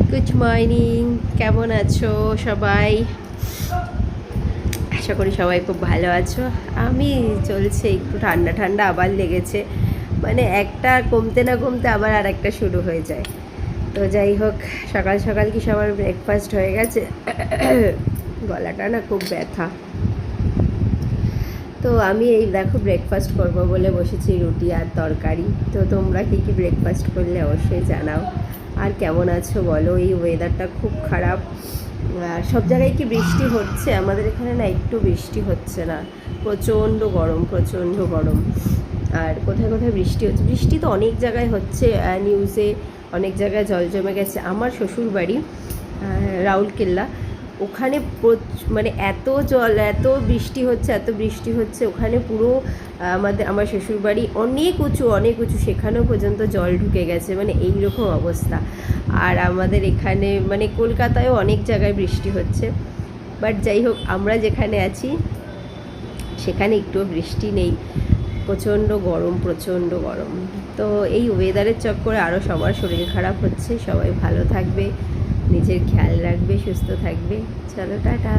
Good morning, কেমন আছো সবাই? আশা করি সবাই খুব ভালো আছো। আমি চলছে, একটু ঠান্ডা ঠান্ডা আবার লেগেছে, মানে একটা কমতে না কমতে আবার আর একটা শুরু হয়ে যায়। তো যাই হোক, সকাল সকাল কি সবার ব্রেকফাস্ট হয়ে গেছে? গলাটা না খুব ব্যথা। তো আমি এই দেখো ব্রেকফাস্ট করব বলে বসেছি, রুটি আর তরকারি। তো তোমরা কী কী ব্রেকফাস্ট করলে অবশ্যই জানাও। আর কেমন আছো বলো? এই ওয়েদারটা খুব খারাপ। আর সব জায়গায় কি বৃষ্টি হচ্ছে? আমাদের এখানে না একটু বৃষ্টি হচ্ছে না, প্রচণ্ড গরম, প্রচণ্ড গরম। আর কোথায় কোথায় বৃষ্টি হচ্ছে, বৃষ্টি তো অনেক জায়গায় হচ্ছে, নিউজে অনেক জায়গায় জল জমে গেছে। আমার শ্বশুর বাড়ি রাউরকেল্লা, ওখানে মানে এত জল, এত বৃষ্টি হচ্ছে, এত বৃষ্টি হচ্ছে ওখানে পুরো আমার শ্বশুরবাড়ি অনেক উঁচু, অনেক উঁচু, সেখানেও পর্যন্ত জল ঢুকে গেছে, মানে এই রকম অবস্থা। আর আমাদের এখানে মানে কলকাতায়ও অনেক জায়গায় বৃষ্টি হচ্ছে, বাট যাই হোক আমরা যেখানে আছি সেখানে একটুও বৃষ্টি নেই, প্রচণ্ড গরম, প্রচণ্ড গরম। তো এই ওয়েদারের চক্করে আরও সবার শরীর খারাপ হচ্ছে। সবাই ভালো থাকবে, নিজের খেয়াল রাখবে, সুস্থ থাকবে। চলো টাটা।